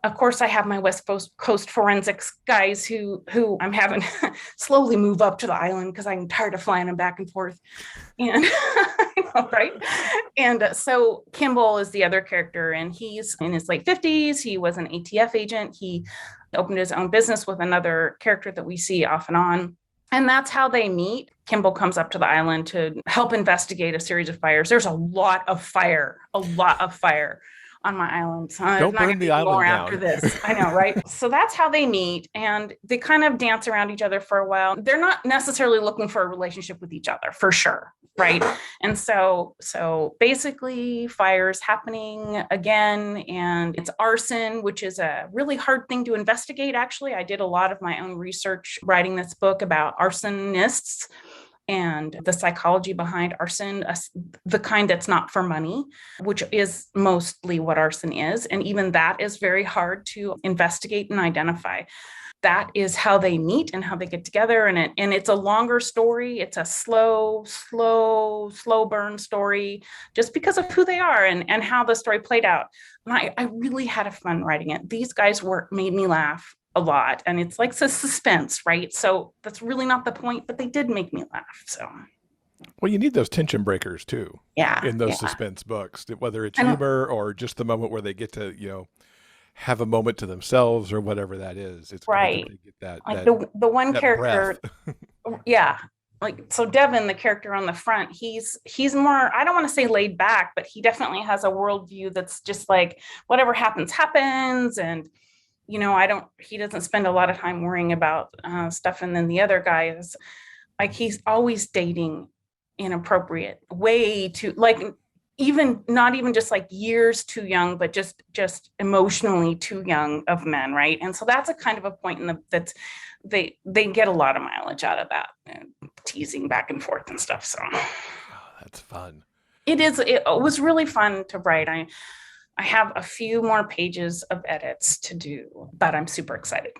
of course, I have my West Coast forensics guys who I'm having slowly move up to the island because I'm tired of flying them back and forth. And right. And so Kimball is the other character, and he's in his late 50s. He was an ATF agent. He opened his own business with another character that we see off and on. And that's how they meet. Kimball comes up to the island to help investigate a series of fires. There's a lot of fire on my island. So don't burn the island down. After this. I know, right? So that's how they meet, and they kind of dance around each other for a while. They're not necessarily looking for a relationship with each other, for sure, right? And so basically fire's happening again, and it's arson, which is a really hard thing to investigate. Actually, I did a lot of my own research writing this book about arsonists and the psychology behind arson, the kind that's not for money, which is mostly what arson is. And even that is very hard to investigate and identify. That is how they meet and how they get together. And it's a longer story. It's a slow burn story, just because of who they are and how the story played out. And I really had a fun writing it. These guys made me laugh a lot, and it's like suspense, right? So that's really not the point, but they did make me laugh. So, well, you need those tension breakers too. Yeah, in those suspense books, whether it's humor or just the moment where they get to have a moment to themselves or whatever that is. It's right. To get that, like the one character, yeah. Like, so Devin, the character on the front, he's more, I don't want to say laid back, but he definitely has a worldview that's just like whatever happens. And he doesn't spend a lot of time worrying about stuff. And then the other guy is like, he's always dating inappropriate, way too, like, even not even just like years too young, but just emotionally too young of men. Right. And so that's a kind of a point that's they get a lot of mileage out of that, teasing back and forth and stuff. So that's fun. It was really fun to write. I have a few more pages of edits to do, but I'm super excited.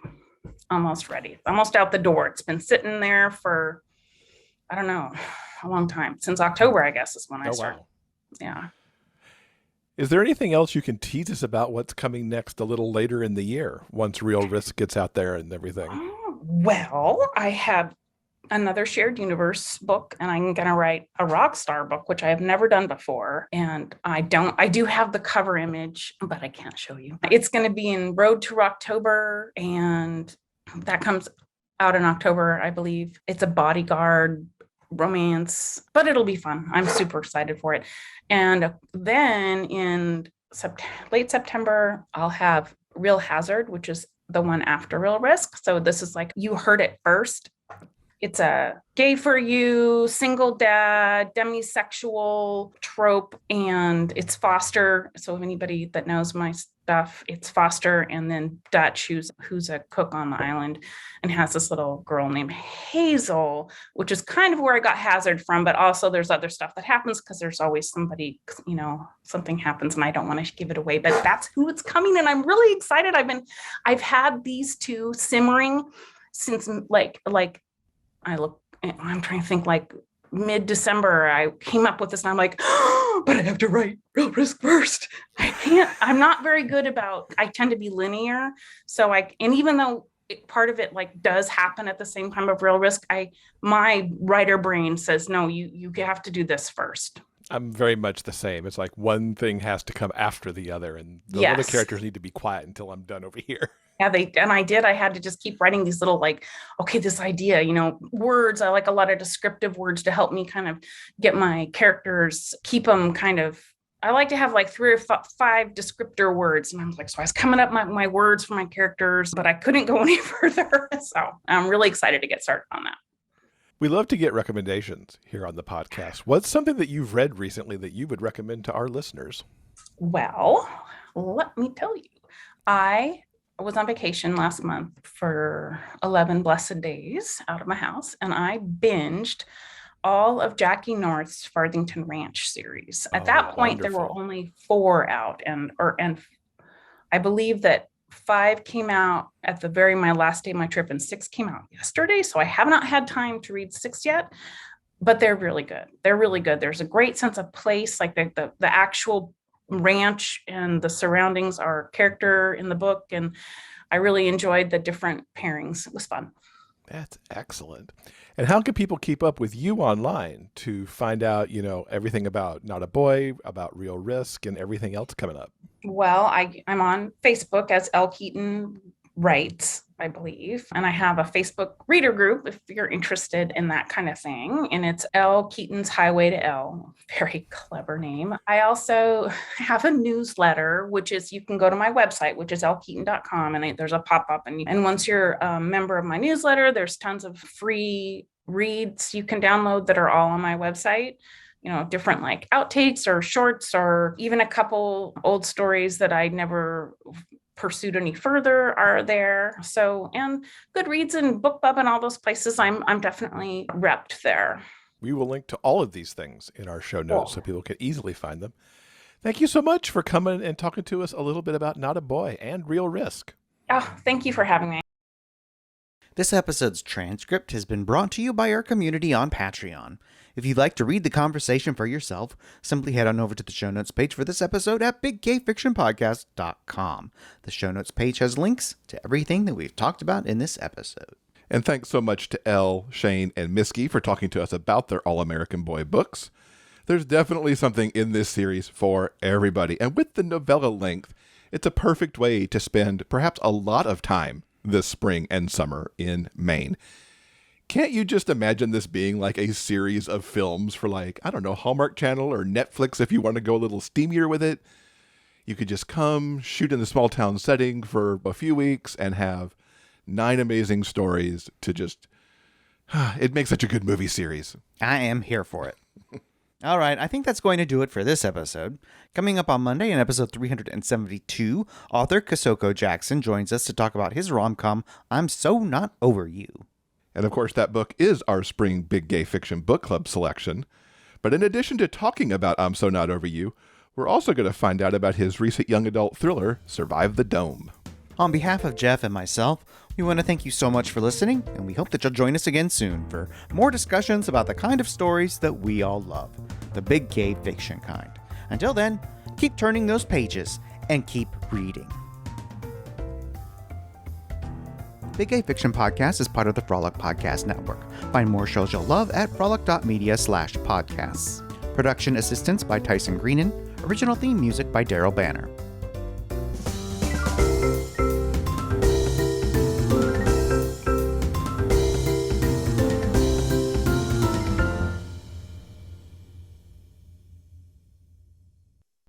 Almost ready. Almost out the door. It's been sitting there for, I don't know, a long time. Since October, I guess, is when I started. Wow. Yeah. Is there anything else you can tease us about what's coming next a little later in the year, once Real Risk gets out there and everything? Well, I have another shared universe book, and I'm going to write a rock star book, which I have never done before. And I do have the cover image, but I can't show you. It's going to be in Road to Rocktober, and That comes out in October, I believe. It's a bodyguard romance, but it'll be fun. I'm super excited for it. And then in late September, I'll have Real Hazard, which is the one after Real Risk. So this is like, you heard it first. It's a gay for you, single dad, demisexual trope, and it's Foster. So if anybody that knows my stuff, it's Foster and then Dutch, who's a cook on the island and has this little girl named Hazel, which is kind of where I got Hazard from, but also there's other stuff that happens because there's always somebody, something happens and I don't want to give it away, but that's who it's coming. And I'm really excited. I've had these two simmering since I'm trying to think, like mid-December, I came up with this and I'm like, oh, but I have to write Real Risk first. I'm not very good I tend to be linear. And even though part of it like does happen at the same time of Real Risk, my writer brain says, no, you have to do this first. I'm very much the same. It's like one thing has to come after the other, and the other characters need to be quiet until I'm done over here. Yeah, I had to just keep writing these little this idea, words. I like a lot of descriptive words to help me kind of get my characters, keep them kind of, I like to have like 3 or 5 descriptor words. And I'm like, so I was coming up my words for my characters, but I couldn't go any further. So I'm really excited to get started on that. We love to get recommendations here on the podcast. What's something that you've read recently that you would recommend to our listeners? Well, let me tell you, I was on vacation last month for 11 blessed days out of my house, and I binged all of Jackie North's Farthington Ranch series. At that point, There were only 4 out, and I believe that 5 came out at my last day of my trip, and 6 came out yesterday. So I have not had time to read 6 yet, but they're really good. There's a great sense of place, like the actual ranch and the surroundings are character in the book. And I really enjoyed the different pairings. It was fun. That's excellent. And how can people keep up with you online to find out, everything about Not a Boy, about Real Risk, and everything else coming up? Well, I'm on Facebook as Elle Keaton Writes, I believe. And I have a Facebook reader group if you're interested in that kind of thing. And it's Elle Keaton's Highway to Elle. Very clever name. I also have a newsletter, which is, you can go to my website, which is ellekeaton.com. And there's a pop-up. And once you're a member of my newsletter, there's tons of free reads you can download that are all on my website. Different like outtakes or shorts, or even a couple old stories that I never pursued any further are there. So, and Goodreads and BookBub and all those places, I'm definitely repped there. We will link to all of these things in our show notes so people can easily find them. Thank you so much for coming and talking to us a little bit about Not a Boy and Real Risk. Oh, thank you for having me. This episode's transcript has been brought to you by our community on Patreon. If you'd like to read the conversation for yourself, simply head on over to the show notes page for this episode at biggayfictionpodcast.com. The show notes page has links to everything that we've talked about in this episode. And thanks so much to Elle, Shane, and Miski for talking to us about their All-American Boy books. There's definitely something in this series for everybody. And with the novella length, it's a perfect way to spend perhaps a lot of time this spring and summer in Maine. Can't you just imagine this being like a series of films for Hallmark Channel or Netflix if you want to go a little steamier with it? You could just come, shoot in the small town setting for a few weeks and have 9 amazing stories to just... It makes such a good movie series. I am here for it. All right, I think that's going to do it for this episode. Coming up on Monday in episode 372, author Kasoko Jackson joins us to talk about his rom-com, I'm So Not Over You. And of course, that book is our spring Big Gay Fiction Book Club selection. But in addition to talking about I'm So Not Over You, we're also going to find out about his recent young adult thriller, Survive the Dome. On behalf of Jeff and myself, we want to thank you so much for listening, and we hope that you'll join us again soon for more discussions about the kind of stories that we all love, the big gay fiction kind. Until then, keep turning those pages and keep reading. Big Gay Fiction Podcast is part of the Frolic Podcast Network. Find more shows you'll love at frolic.media/podcasts. Production assistance by Tyson Greenan. Original theme music by Daryl Banner.